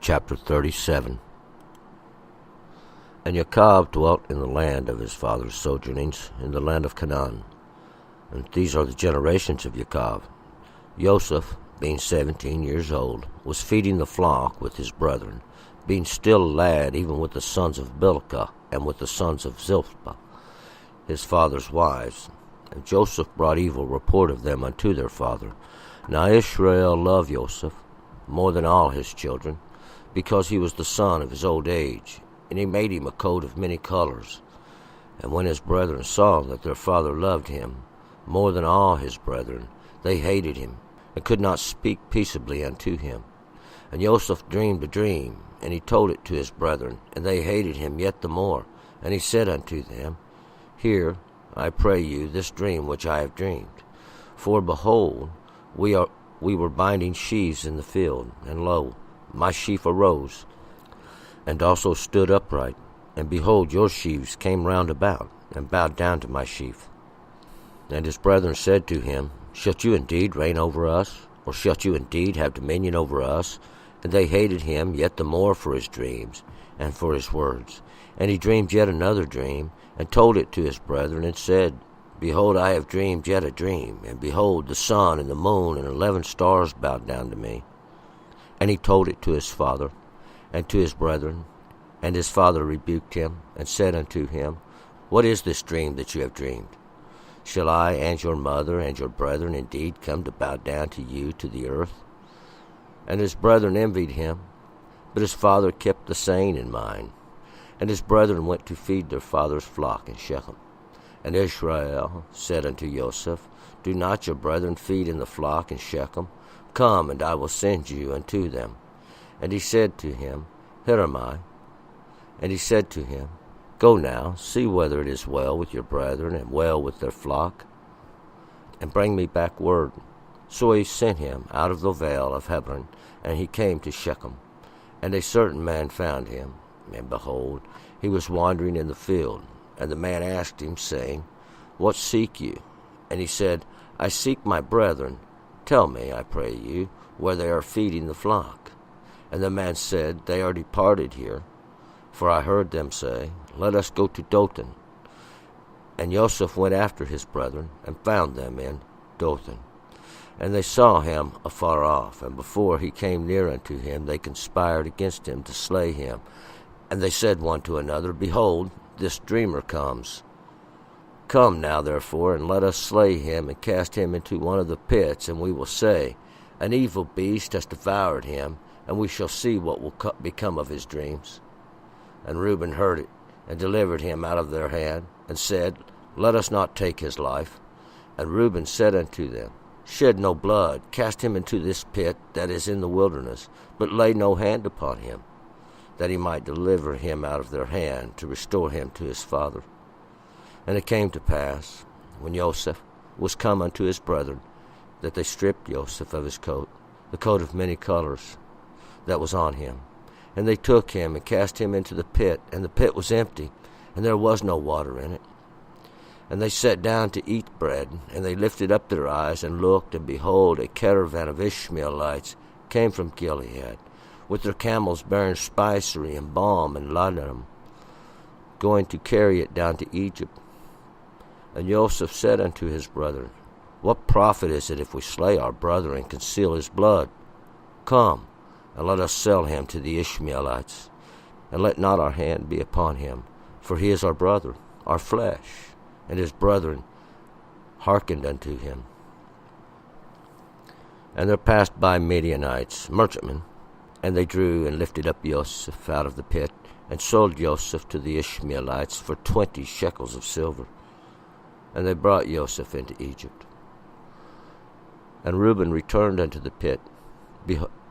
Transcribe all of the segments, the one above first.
Chapter 37. And Jacob dwelt in the land of his father's sojournings, in the land of Canaan. And these are the generations of Jacob. Joseph, being 17 years old, was feeding the flock with his brethren, being still a lad even with the sons of Bilhah and with the sons of Zilpah, his father's wives. And Joseph brought evil report of them unto their father. Now Israel loved Joseph more than all his children, because he was the son of his old age, and he made him a coat of many colors. And when his brethren saw that their father loved him more than all his brethren, they hated him, and could not speak peaceably unto him. And Joseph dreamed a dream, and he told it to his brethren, and they hated him yet the more. And he said unto them, Hear, I pray you, this dream which I have dreamed. For behold, we were binding sheaves in the field, and lo, my sheaf arose, and also stood upright. And behold, your sheaves came round about, and bowed down to my sheaf. And his brethren said to him, Shalt you indeed reign over us? Or shalt you indeed have dominion over us? And they hated him yet the more for his dreams, and for his words. And he dreamed yet another dream, and told it to his brethren, and said, Behold, I have dreamed yet a dream, and behold, the sun and the moon and 11 stars bowed down to me. And he told it to his father, and to his brethren. And his father rebuked him, and said unto him, What is this dream that you have dreamed? Shall I and your mother and your brethren indeed come to bow down to you to the earth? And his brethren envied him, but his father kept the saying in mind. And his brethren went to feed their father's flock in Shechem. And Israel said unto Joseph, Do not your brethren feed in the flock in Shechem? Come, and I will send you unto them. And he said to him, Here am I. And he said to him, Go now, see whether it is well with your brethren, and well with their flock, and bring me back word. So he sent him out of the vale of Hebron, and he came to Shechem. And a certain man found him, and behold, he was wandering in the field. And the man asked him, saying, What seek you? And he said, I seek my brethren. Tell me, I pray you, where they are feeding the flock. And the man said, They are departed here. For I heard them say, Let us go to Dothan. And Joseph went after his brethren, and found them in Dothan. And they saw him afar off, and before he came near unto him, they conspired against him to slay him. And they said one to another, Behold, this dreamer comes. Come now, therefore, and let us slay him, and cast him into one of the pits, and we will say, An evil beast has devoured him, and we shall see what will become of his dreams. And Reuben heard it, and delivered him out of their hand, and said, Let us not take his life. And Reuben said unto them, Shed no blood, cast him into this pit that is in the wilderness, but lay no hand upon him, that he might deliver him out of their hand, to restore him to his father. And it came to pass, when Joseph was come unto his brethren, that they stripped Joseph of his coat, the coat of many colors that was on him. And they took him, and cast him into the pit, and the pit was empty, and there was no water in it. And they sat down to eat bread, and they lifted up their eyes, and looked, and behold, a caravan of Ishmaelites came from Gilead, with their camels bearing spicery and balm and ladanum, going to carry it down to Egypt. And Joseph said unto his brethren, What profit is it if we slay our brother and conceal his blood? Come, and let us sell him to the Ishmaelites, and let not our hand be upon him, for he is our brother, our flesh. And his brethren hearkened unto him. And there passed by Midianites, merchantmen, and they drew and lifted up Joseph out of the pit, and sold Joseph to the Ishmaelites for 20 shekels of silver. And they brought Joseph into Egypt. And Reuben returned unto the pit,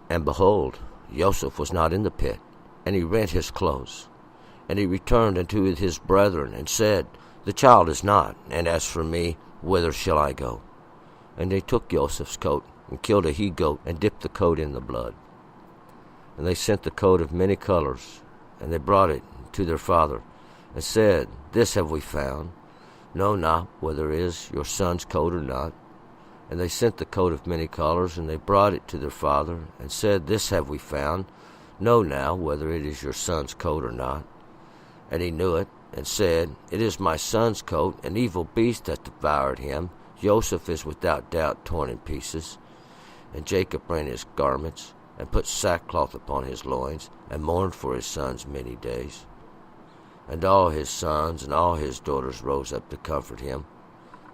and behold, Joseph was not in the pit, and he rent his clothes. And he returned unto his brethren, and said, The child is not, and as for me, whither shall I go? And they took Joseph's coat, and killed a he-goat, and dipped the coat in the blood. And they sent the coat of many colors, and they brought it to their father, and said, This have we found. Know not whether it is your son's coat or not. And they sent the coat of many colors, and they brought it to their father, and said, This have we found. Know now whether it is your son's coat or not. And he knew it, and said, It is my son's coat. An evil beast hath devoured him. Joseph is without doubt torn in pieces. And Jacob rent his garments, and put sackcloth upon his loins, and mourned for his sons many days. And all his sons and all his daughters rose up to comfort him.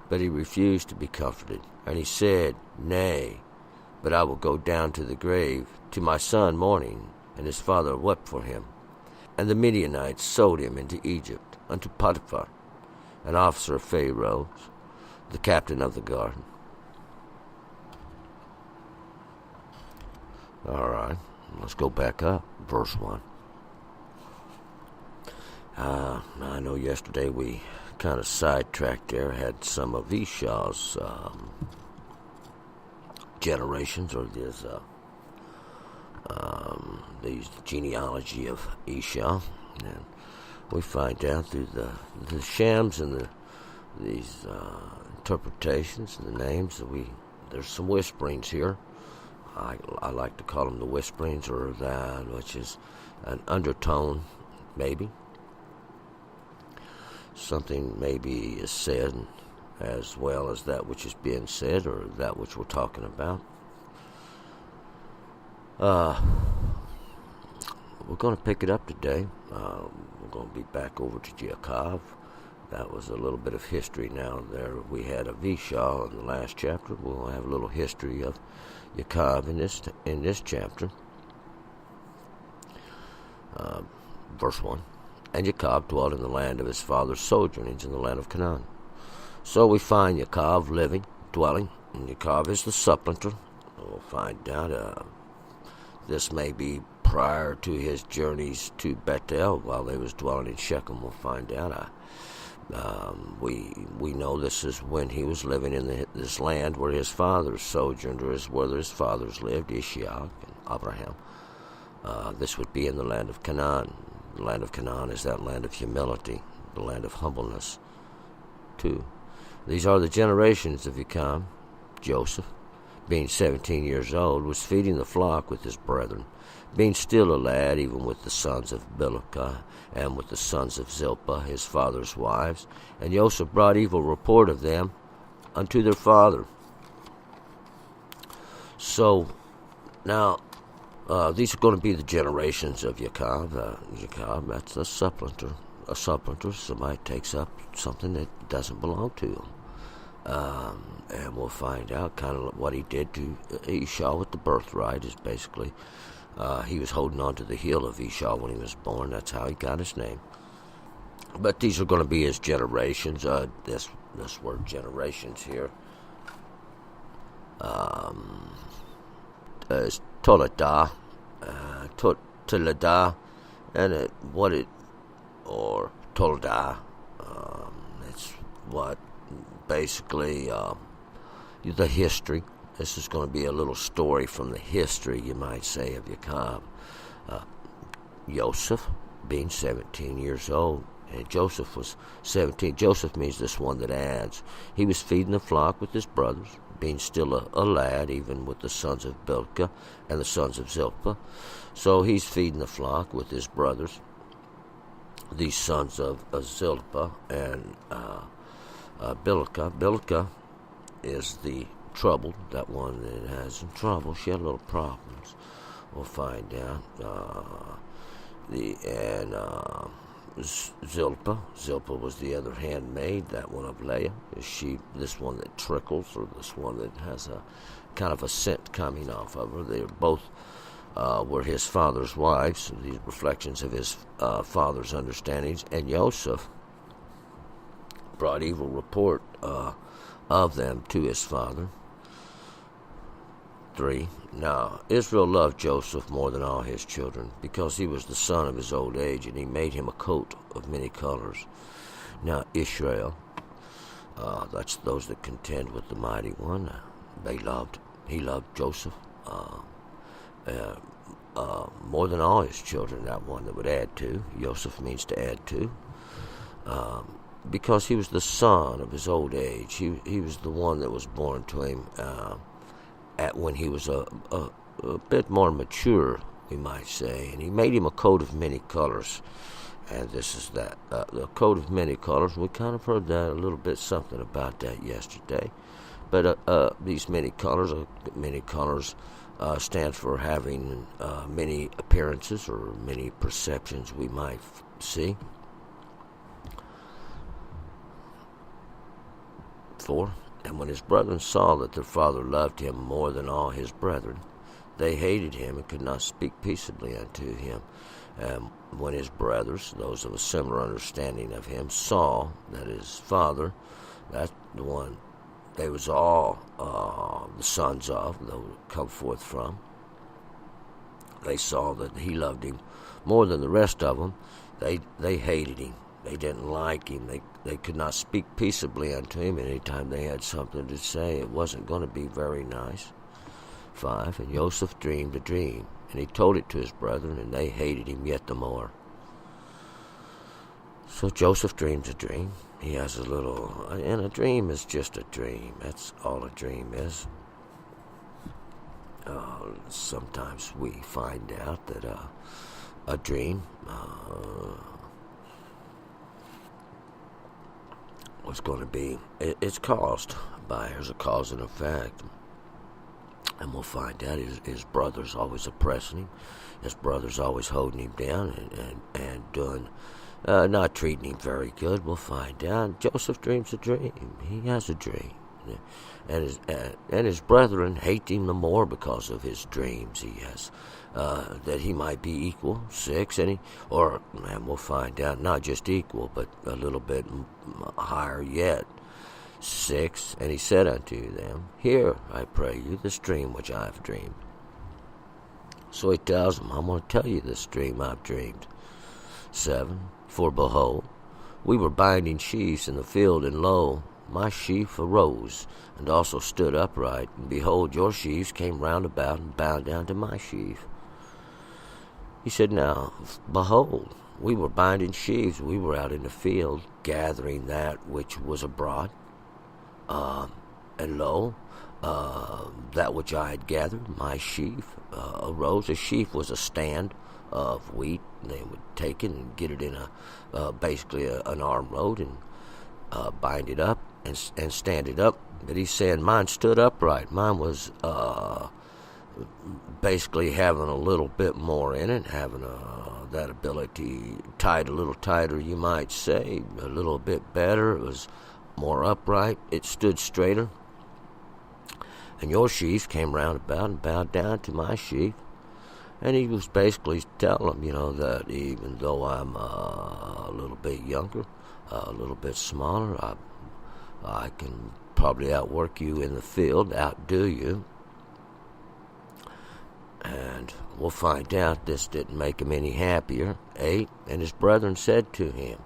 But he refused to be comforted. And he said, Nay, but I will go down to the grave, to my son mourning. And his father wept for him. And the Midianites sold him into Egypt, unto Potiphar, an officer of Pharaoh, the captain of the guard. All right, let's go back up, verse 1. I know yesterday we kind of sidetracked there, had some of Esau's generations, or these genealogy of Esau, and we find out through the shams and these interpretations and the names that there's some whisperings here. I like to call them the whisperings, or that which is an undertone, maybe. Something maybe is said as well as that which is being said, or that which we're talking about. We're going to pick it up today. We're going to be back over to Yaakov. That was a little bit of history now. There we had of Esau in the last chapter. We'll have a little history of Yaakov in this chapter. Verse 1. And Yaakov dwelt in the land of his father's sojournings in the land of Canaan. So we find Yaakov dwelling, and Yaakov is the supplanter. We'll find out this may be prior to his journeys to Bethel while they was dwelling in Shechem. We'll find out. We know this is when he was living in this land where his fathers sojourned, or where his fathers lived, Ishmael and Abraham. This would be in the land of Canaan. The land of Canaan is that land of humility, the land of humbleness, too. These are the generations of Yaakov. Joseph, being 17 years old, was feeding the flock with his brethren, being still a lad, even with the sons of Bilhah, and with the sons of Zilpah, his father's wives. And Joseph brought evil report of them unto their father. So, now, these are going to be the generations of Yaakov. Yaakov, that's a supplanter. A supplanter, somebody takes up something that doesn't belong to him. And we'll find out kind of what he did to Esau with the birthright is basically he was holding on to the heel of Esau when he was born. That's how he got his name. But these are going to be his generations. This word generations here is Toledah, Toledah, and or Toledah. It's what basically the history. This is going to be a little story from the history, you might say, of Yaakov. Joseph, being 17 years old, and Joseph was 17. Joseph means this one that adds. He was feeding the flock with his brothers, being still a lad, even with the sons of Bilhah and the sons of Zilpah. So he's feeding the flock with his brothers, these sons of Zilpah and Bilhah. Bilhah is the troubled, that one that has some trouble. She had little problems. We'll find out. Zilpah was the other handmaid, that one of Leah. Is she this one that trickles, or this one that has a kind of a scent coming off of her? They both were his father's wives. These reflections of his father's understandings. And Joseph brought evil report of them to his father. 3. Now Israel loved Joseph more than all his children, because he was the son of his old age, and he made him a coat of many colors. Now Israel, that's those that contend with the mighty one. He loved Joseph more than all his children. That one that would add to. Joseph means to add to. Because he was the son of his old age. He was the one that was born to him when he was a bit more mature we might say. And he made him a coat of many colors. And this is that, the coat of many colors. We kind of heard that a little bit, something about that yesterday. But these many colors stands for having many appearances or many perceptions we might see. 4. And when his brethren saw that their father loved him more than all his brethren, they hated him and could not speak peaceably unto him. When his brothers, those of a similar understanding of him, saw that his father, that's the one they was all the sons of, that would come forth from, they saw that he loved him more than the rest of them. They hated him. They didn't like him. They could not speak peaceably unto him. Anytime they had something to say, it wasn't going to be very nice. 5. And Joseph dreamed a dream, and he told it to his brethren, and they hated him yet the more. So Joseph dreams a dream. He has a little, and a dream is just a dream. That's all a dream is. Sometimes we find out that a dream was going to be, it's caused by, there's a cause and effect. And we'll find out his brother's always oppressing him. His brother's always holding him down and doing, not treating him very good. We'll find out. Joseph dreams a dream. He has a dream. And his brethren hate him the more because of his dreams he has, that he might be equal. 6, and we'll find out, not just equal, but a little bit higher yet. 6, and he said unto them, Hear, I pray you, this dream which I have dreamed. So he tells them, I'm going to tell you this dream I've dreamed. 7, For behold, we were binding sheaves in the field, and lo, my sheaf arose, and also stood upright, and behold, your sheaves came round about and bowed down to my sheaf. He said, Now, behold, we were binding sheaves, we were out in the field, gathering that which was abroad. And lo, that which I had gathered, my sheaf, arose. A sheaf was a stand of wheat. They would take it and get it in basically an arm load and bind it up and stand it up. But he's saying mine stood upright. Mine was basically having a little bit more in it, having that ability tied a little tighter, you might say, a little bit better. It was more upright. It stood straighter. And your sheaves came round about and bowed down to my sheaf. And he was basically telling them, that even though I'm a little bit younger, a little bit smaller, I can probably outwork you in the field, outdo you. And we'll find out this didn't make him any happier. 8, and his brethren said to him,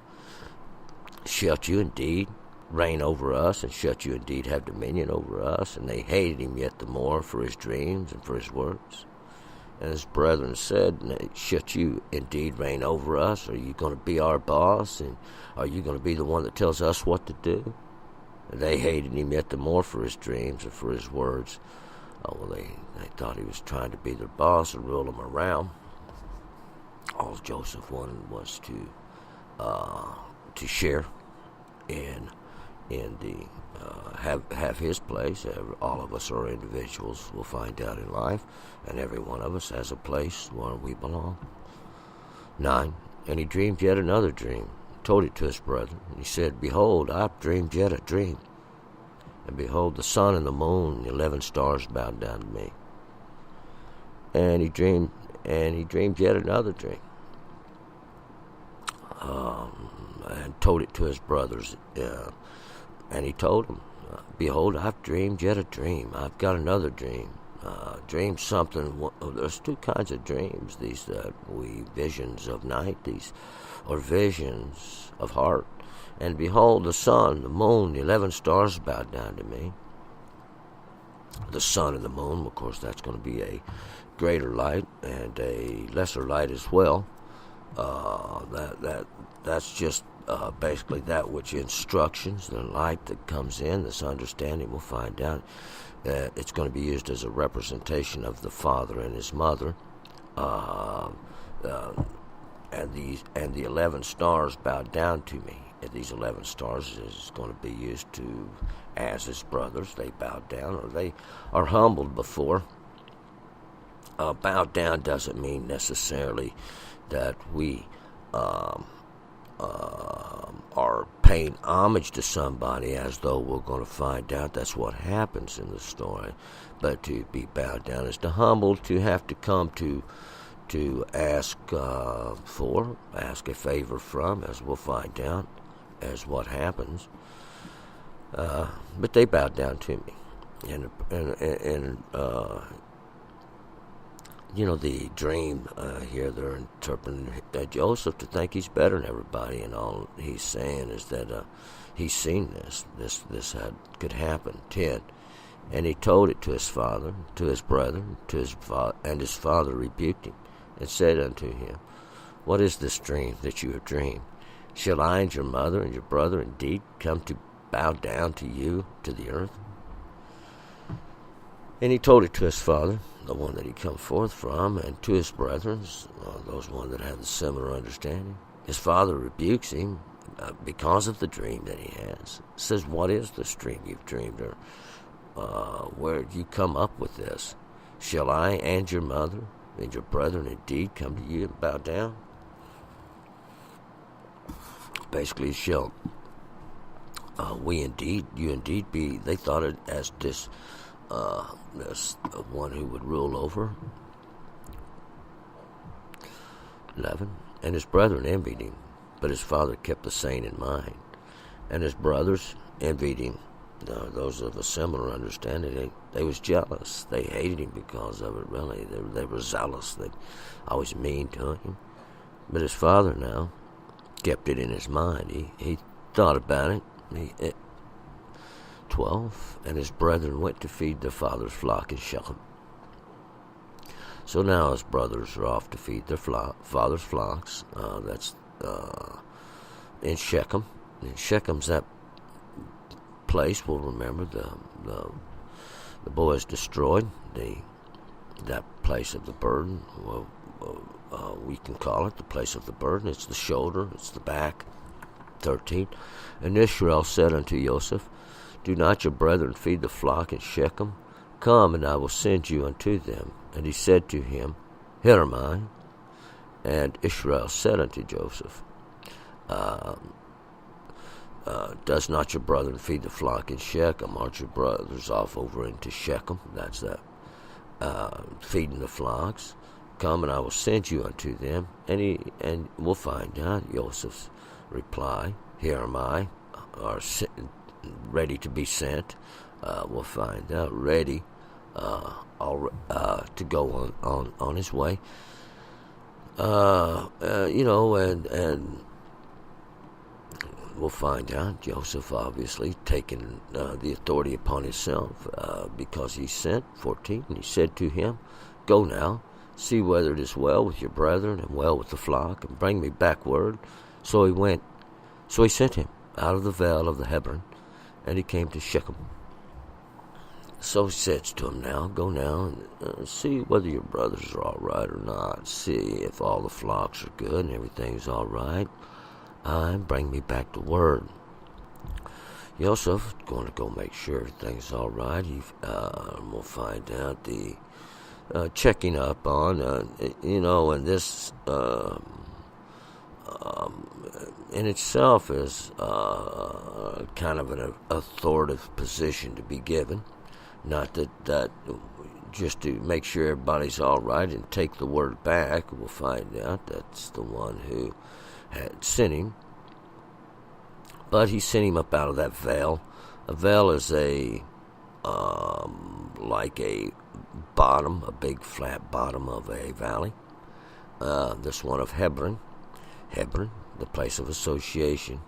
Shalt you indeed reign over us, and shalt you indeed have dominion over us? And they hated him yet the more for his dreams and for his words. And his brethren said, Shalt you indeed reign over us? Are you going to be our boss? And are you going to be the one that tells us what to do? And they hated him yet the more for his dreams and for his words. They thought he was trying to be their boss and rule them around. All Joseph wanted was to share in the have his place. All of us are individuals. We'll find out in life, and every one of us has a place where we belong. 9, and he dreamed yet another dream, told it to his brethren. And he said, Behold, I've dreamed yet a dream, and behold, the sun and the moon and the 11 stars bowed down to me. And he dreamed yet another dream, and told it to his brothers. And he told them, Behold, I've dreamed yet a dream. I've got another dream. Dream something. There's 2 kinds of dreams. These visions of night. These are visions of heart. And behold, the sun, the moon, the 11 stars bowed down to me. The sun and the moon, of course, that's going to be a greater light and a lesser light as well. That's just basically that which instructions, the light that comes in, this understanding. We'll find out it's going to be used as a representation of the father and his mother. uh, uh, and the 11 stars bowed down to me. And these 11 stars is going to be used to, as his brothers, they bowed down, or they are humbled before. Bowed down doesn't mean necessarily that we are paying homage to somebody as though we're going to find out that's what happens in the story. But to be bowed down is to humble, to have to come to ask ask a favor from, as we'll find out, as what happens. But they bowed down to me, and the dream here, they're interpreting Joseph to think he's better than everybody, and all he's saying is that he's seen this could happen. 10. And he told it to his father, to his brother, and his father rebuked him, and said unto him, What is this dream that you have dreamed? Shall I and your mother and your brother indeed come to bow down to you, to the earth? And he told it to his father, the one that he come forth from, and to his brethren, those one that had the similar understanding. His father rebukes him because of the dream that he has. Says, What is this dream you've dreamed? Or where did you come up with this? Shall I and your mother and your brethren indeed come to you and bow down? Basically, shall you indeed be, they thought it as this one who would rule over. 11. And his brethren envied him, but his father kept the saying in mind. And his brothers envied him. Those of a similar understanding, they was jealous. They hated him because of it, really. They were zealous. They always mean to him. But his father now kept it in his mind. He thought about it. 12. And his brethren went to feed their father's flock in Shechem. So now his brothers are off to feed their father's flocks. That's in Shechem. And Shechem's that place. We'll remember the boys destroyed that place of the burden. We can call it the place of the burden. It's the shoulder. It's the back. 13. And Israel said unto Joseph, Do not your brethren feed the flock in Shechem? Come, and I will send you unto them. And he said to him, Here am I. And Israel said unto Joseph, Does not your brethren feed the flock in Shechem? Aren't your brothers off over into Shechem? That's that. Feeding the flocks. Come, and I will send you unto them. And we'll find out Joseph's reply, Here am I, are ready to be sent. We'll find out, ready to go on his way. And we'll find out Joseph obviously taking the authority upon himself because he sent. 14. And he said to him, Go now, see whether it is well with your brethren and well with the flock, and bring me back word. So he went. So he sent him out of the vale of the Hebron, and he came to Shechem. So he says to him, Now, go now and see whether your brothers are all right or not. See if all the flocks are good and everything's all right. And bring me back the word. Joseph going to go make sure everything's all right. We'll find out the checking up on, and this in itself is kind of an authoritative position to be given. Not that just to make sure everybody's all right and take the word back. We'll find out that's the one who had sent him. But he sent him up out of that vale. A vale is like a bottom, a big flat bottom of a valley. This one of Hebron, the place of association.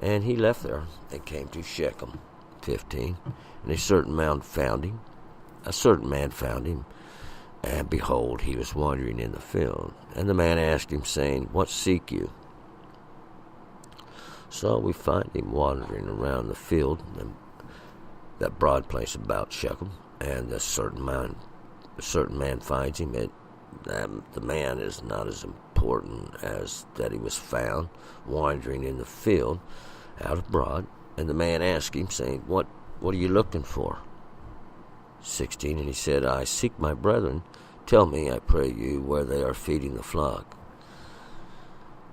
And he left there and came to Shechem. 15. And a certain man found him, and behold, he was wandering in the field. And the man asked him, saying, What seek you? So we find him wandering around the field, and that broad place about Shechem, and a certain man finds him, the man is not as important as that he was found wandering in the field out abroad. And the man asked him, saying, What are you looking for? 16, and he said, I seek my brethren. Tell me, I pray you, where they are feeding the flock.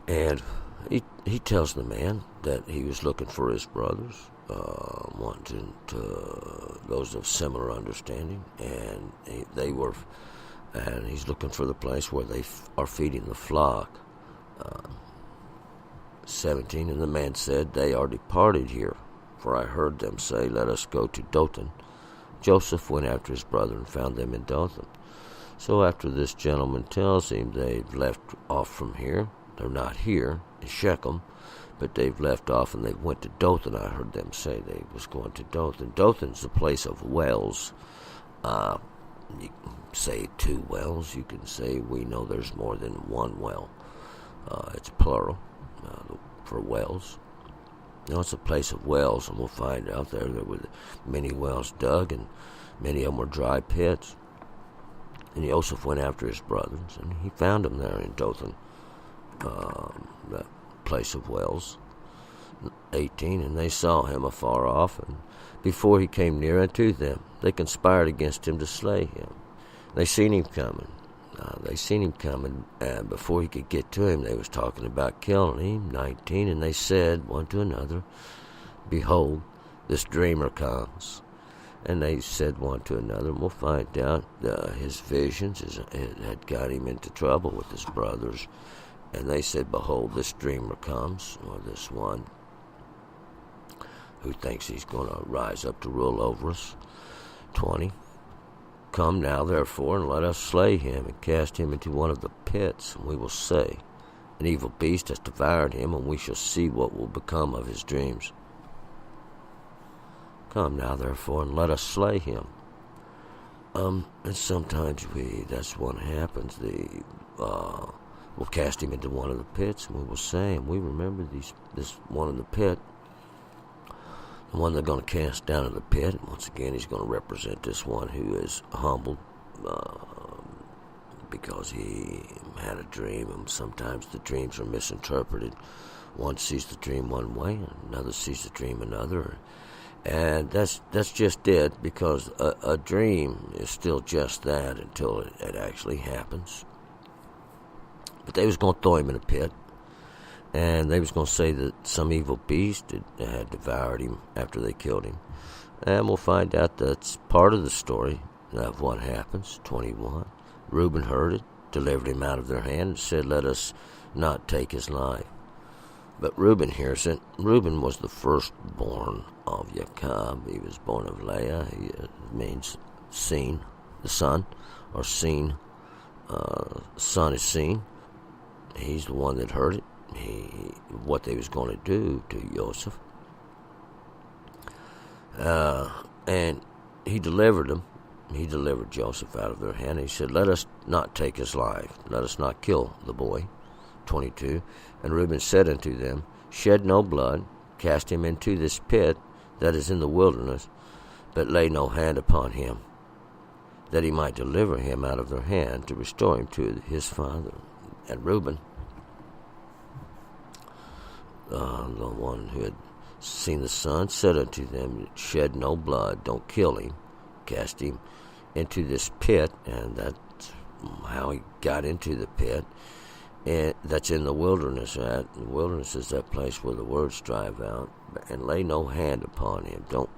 And he tells the man that he was looking for his brothers, wanting to those of similar understanding, and and he's looking for the place where they are feeding the flock. 17, and the man said, They are departed here, for I heard them say, Let us go to Dothan. Joseph went after his brother and found them in Dothan. So after this gentleman tells him they've left off from here, they're not here in Shechem, but they've left off and they went to Dothan. I heard them say they was going to Dothan. Dothan's the place of wells. You can say 2 wells. You can say we know there's more than 1 well. It's plural for wells. It's a place of wells, and we'll find out there were many wells dug, and many of them were dry pits. And Joseph went after his brothers, and he found them there in Dothan, that place of wells. 18, and they saw him afar off, and before he came near unto them, they conspired against him to slay him. They seen him coming. And before he could get to him, they was talking about killing him. 19, and they said one to another, Behold, this dreamer comes. And they said one to another, and we'll find out his visions had got him into trouble with his brothers. And they said, Behold, this dreamer comes, or this one who thinks he's going to rise up to rule over us. 20. Come now, therefore, and let us slay him, and cast him into one of the pits, and we will say, An evil beast has devoured him, and we shall see what will become of his dreams. Come now, therefore, and let us slay him. And sometimes that's what happens. We'll cast him into one of the pits, and we will say, and we remember this one in the pit, the one they're going to cast down in the pit. And once again, he's going to represent this one who is humbled because he had a dream, and sometimes the dreams are misinterpreted. One sees the dream one way, and another sees the dream another. And that's just it, because a dream is still just that until it actually happens. But they was going to throw him in a pit, and they was going to say that some evil beast had devoured him after they killed him. And we'll find out that's part of the story of what happens. 21. Reuben heard it, delivered him out of their hand, and said, Let us not take his life. But Reuben hears it. Reuben was the firstborn of Jacob. He was born of Leah. He means seen, the son, or seen. Son is seen. He's the one that heard it. What they was going to do to Joseph. And he delivered them. He delivered Joseph out of their hand. He said, Let us not take his life. Let us not kill the boy. 22. And Reuben said unto them, Shed no blood, cast him into this pit that is in the wilderness, but lay no hand upon him, that he might deliver him out of their hand to restore him to his father. And Reuben, the one who had seen the son, said unto them, Shed no blood, don't kill him, cast him into this pit. And that's how he got into the pit. And that's in the wilderness. The wilderness is that place where the words drive out. And lay no hand upon him. Don't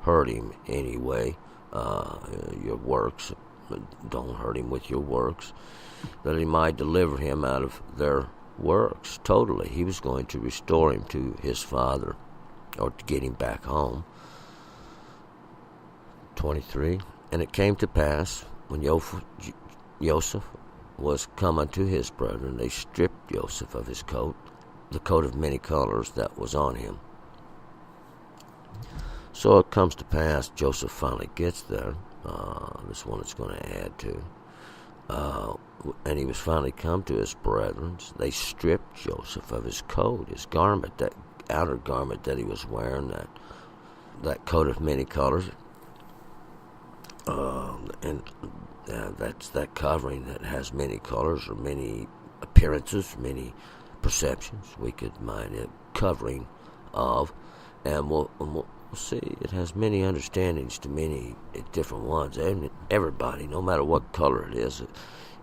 hurt him anyway. Your works. Don't hurt him with your works. That he might deliver him out of their works. Totally. He was going to restore him to his father, or to get him back home. 23. And it came to pass, when Joseph was come unto his brethren, they stripped Joseph of his coat, the coat of many colors that was on him. So it comes to pass, Joseph finally gets there. This one it's going to add to. And he was finally come to his brethren. They stripped Joseph of his coat, his garment, that outer garment that he was wearing, that coat of many colors. And That's that covering that has many colors or many appearances, many perceptions. We could mine it covering of, and we'll see. It has many understandings to many different ones, and everybody, no matter what color it is,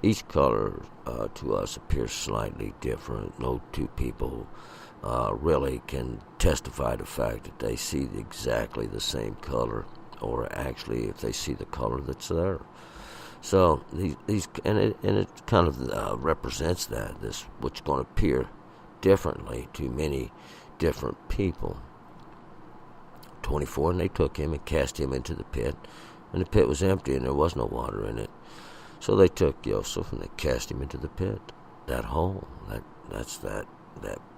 each color to us appears slightly different. No two people really can testify to the fact that they see exactly the same color, or actually if they see the color that's there. So these and it kind of represents that this which going to appear differently to many different people. 24, and they took him and cast him into the pit, and the pit was empty and there was no water in it. So they took Joseph and they cast him into the pit, that hole, that's that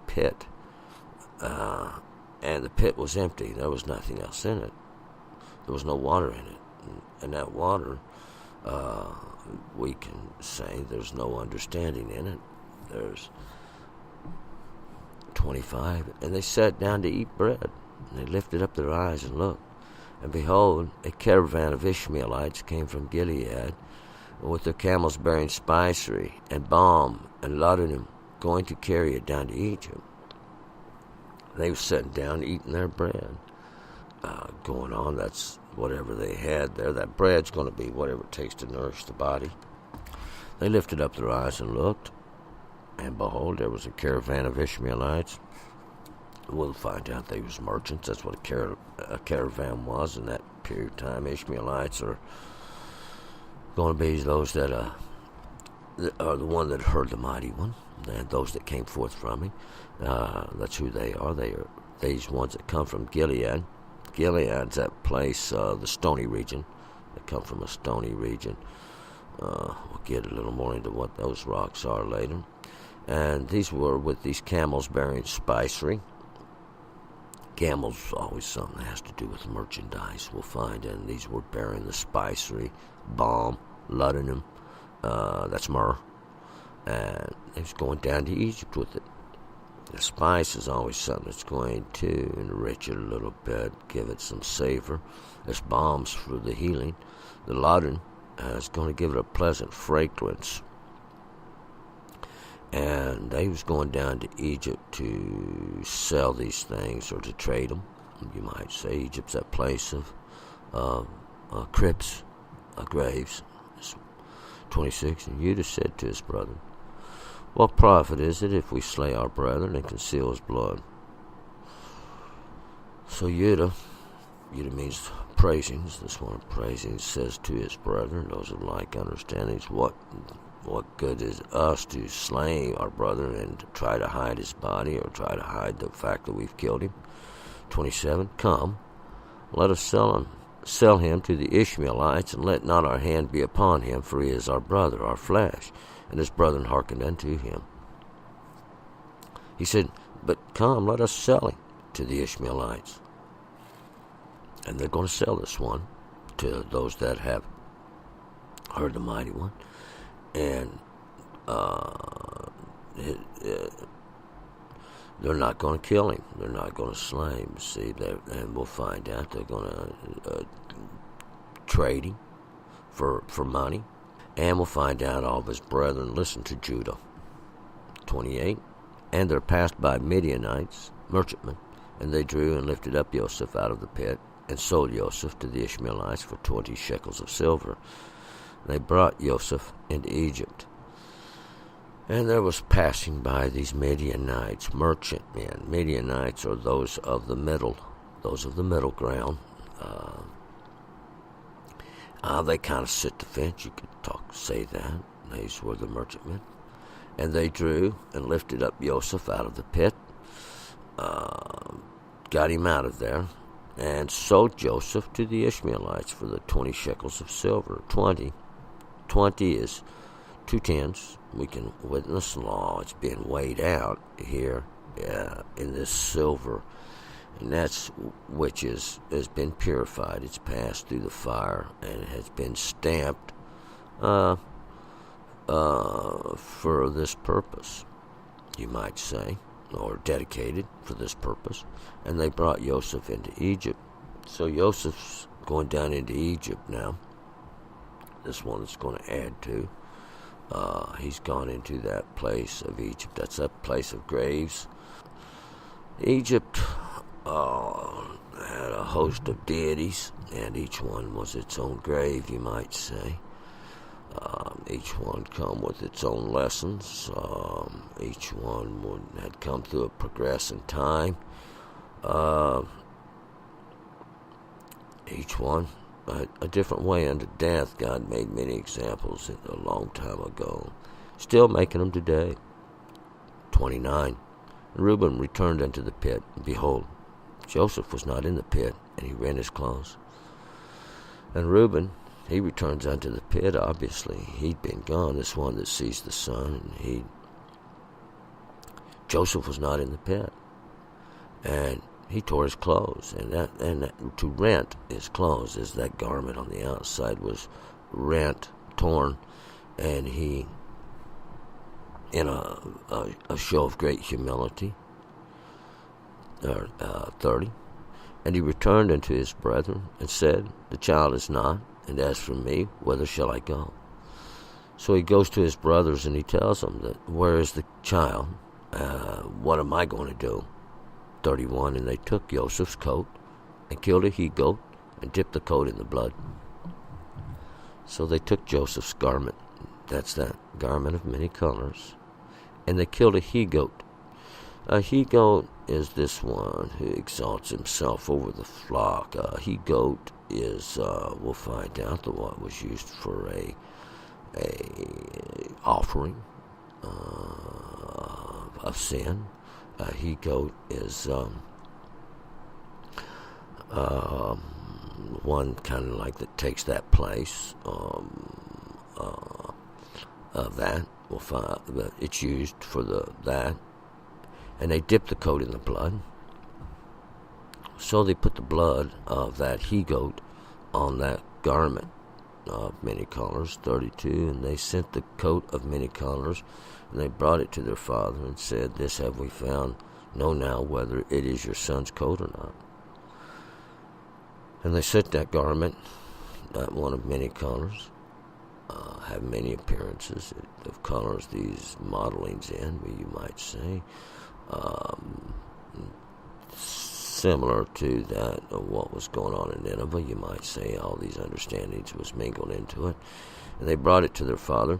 pit, and the pit was empty. There was nothing else in it. There was no water in it, and that water, we can say there's no understanding in it. There's 25, and they sat down to eat bread, and they lifted up their eyes and looked, and behold, a caravan of Ishmaelites came from Gilead, with their camels bearing spicery and balm and laudanum, going to carry it down to Egypt. They were sitting down eating their bread. Going on, that's whatever they had there. That bread's going to be whatever it takes to nourish the body. They lifted up their eyes and looked, and behold, there was a caravan of Ishmaelites. We'll find out they was merchants. That's what a caravan was in that period of time. Ishmaelites are going to be those that are the one that heard the mighty one, and those that came forth from him. That's who they are. They are these ones that come from Gilead. Gilead's that place, the stony region. They come from a stony region. We'll get a little more into what those rocks are later. And these were with these camels bearing spicery. Camels always something that has to do with merchandise, we'll find, and these were bearing the spicery, balm, laudanum, that's myrrh, and it was going down to Egypt with it. The spice is always something that's going to enrich it a little bit, give it some savor. There's balms for the healing. The laudanum is going to give it a pleasant fragrance. And they was going down to Egypt to sell these things or to trade them. You might say Egypt's that place of crypts, graves. 26, and Judah said to his brethren, what profit is it if we slay our brethren and conceal his blood? So Judah means praisings. This one praising says to his brethren, those of like understandings, what good is us to slay our brother and to try to hide his body or try to hide the fact that we've killed him? 27, come, let us sell him to the Ishmaelites, and let not our hand be upon him, for he is our brother, our flesh. And his brethren hearkened unto him. He said, but come, let us sell him to the Ishmaelites. And they're going to sell this one to those that have heard the mighty one. And they're not going to kill him. They're not going to slay him. See, and we'll find out they're going to trade him for money. And we'll find out all of his brethren listened to Judah. 28. And there passed by Midianites, merchantmen, and they drew and lifted up Joseph out of the pit, and sold Joseph to the Ishmaelites for 20 shekels of silver. They brought Joseph into Egypt. And there was passing by these Midianites, merchantmen. Midianites are those of the middle ground. They kind of sit the fence, you could say that. These were the merchantmen. And they drew and lifted up Joseph out of the pit, got him out of there, and sold Joseph to the Ishmaelites for the 20 shekels of silver. 20 is 2 tens. We can witness law. It's being weighed out here in this silver. And that's which has been purified. It's passed through the fire and has been stamped for this purpose, you might say, or dedicated for this purpose. And they brought Joseph into Egypt. So Joseph's going down into Egypt now. this one is going to add to. He's gone into that place of Egypt. That's a place of graves. Egypt had a host of deities, and each one was its own grave, you might say. Each one come with its own lessons. Each one had come through a progressing time. Each one a different way unto death. God made many examples a long time ago, still making them today. 29. And Reuben returned unto the pit, and behold, Joseph was not in the pit, and he rent his clothes. And Reuben, he returns unto the pit. Obviously, he'd been gone. This one that sees the sun, and Joseph was not in the pit, and he tore his clothes. And that to rent his clothes is that garment on the outside was rent, torn, and he, in a show of great humility, 30, and he returned unto his brethren and said, the child is not, and as for me, whither shall I go? So he goes to his brothers and he tells them that, where is the child? What am I going to do? 31, and they took Joseph's coat and killed a he-goat and dipped the coat in the blood. So they took Joseph's garment, that's that garment of many colors, and they killed a he-goat. A he-goat is this one who exalts himself over the flock. A he-goat is, we'll find out, the what was used for a offering of sin. A he-goat is one kind of like that takes that place of that. We'll find that it's used for that. And they dip the coat in the blood. So they put the blood of that he-goat on that garment of many colors, 32, and they sent the coat of many colors, and they brought it to their father and said, this have we found, know now whether it is your son's coat or not. And they sent that garment, that one of many colors, have many appearances of colors, these modelings in, you might say, similar to that of what was going on in Nineveh, you might say. All these understandings was mingled into it, and they brought it to their father,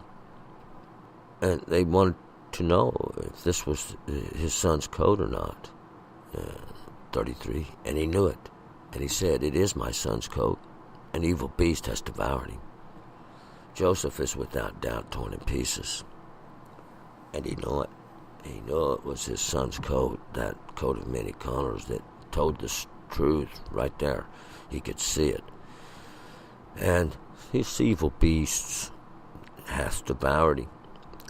and they wanted to know if this was his son's coat or not. 33, and he knew it, and he said, it is my son's coat. An evil beast has devoured him. Joseph is without doubt torn in pieces, and he knew it. He knew it was his son's coat, that coat of many colors that told the truth right there. He could see it. And his evil beasts hath devoured him.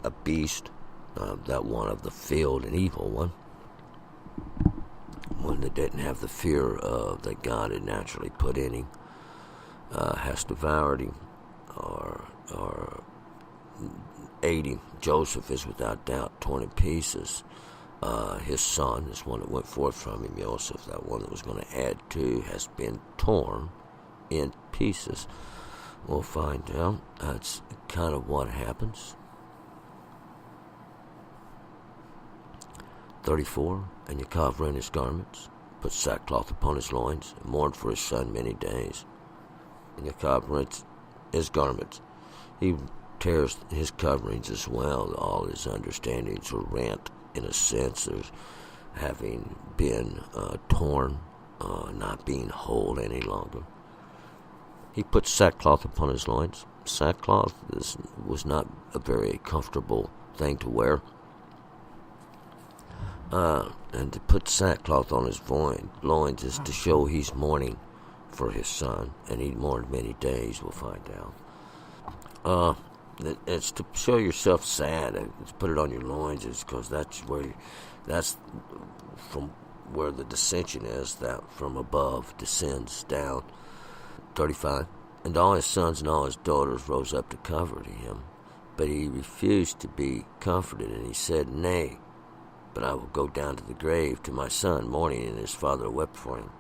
A beast, that one of the field, an evil one that didn't have the fear that God had naturally put in him, has devoured him, or ate him. Joseph is without doubt torn in pieces. His son, this one that went forth from him, Joseph, that one that was going to add to, has been torn in pieces. We'll find out. That's kind of what happens. 34, and Yaakov rent his garments, put sackcloth upon his loins, and mourned for his son many days. And Yaakov rents his garments. He tears his coverings as well. All his understandings were rent, in a sense, of having been torn, not being whole any longer. He put sackcloth upon his loins. Sackcloth was not a very comfortable thing to wear. And to put sackcloth on his loins is to show he's mourning for his son, and he mourned many days, we'll find out. It's to show yourself sad. It's put it on your loins, is because that's from where the dissension is, that from above descends down. 35. And all his sons and all his daughters rose up to comfort him, but he refused to be comforted, and he said, Nay, but I will go down to the grave to my son, mourning, and his father wept for him.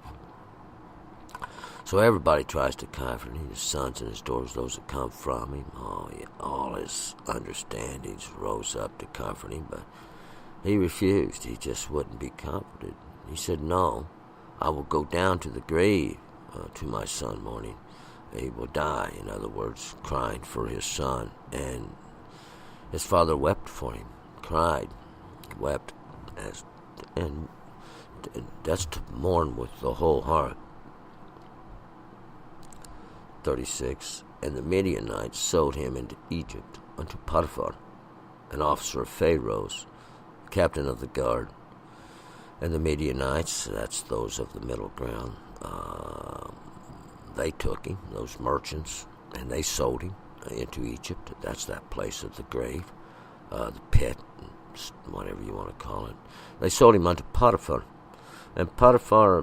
So everybody tries to comfort him, his sons and his daughters, those that come from him. Oh, yeah, all his understandings rose up to comfort him, but he refused. He just wouldn't be comforted. He said, no, I will go down to the grave to my son mourning. He will die, in other words, crying for his son. And his father wept for him, cried, wept, and that's to mourn with the whole heart. 36. And the Midianites sold him into Egypt unto Potiphar, an officer of Pharaoh's, captain of the guard. And the Midianites, that's those of the middle ground, they took him, those merchants, and they sold him into Egypt. That's that place of the grave, the pit, whatever you want to call it. They sold him unto Potiphar. And Potiphar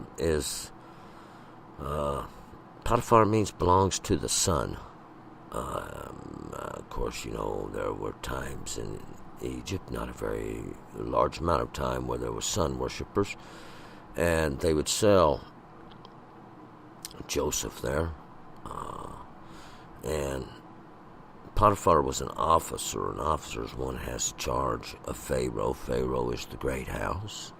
means belongs to the sun. Of course, there were times in Egypt, not a very large amount of time, where there were sun worshippers, and they would sell Joseph there. And Potiphar was an officer. An officer is one who has charge of Pharaoh. Pharaoh is the great house.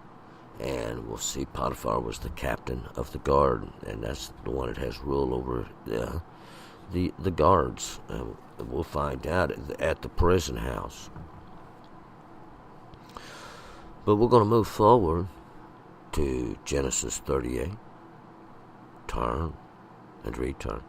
And we'll see Potiphar was the captain of the guard, and that's the one that has rule over the guards. And we'll find out at the prison house. But we're going to move forward to Genesis 38. Turn and return.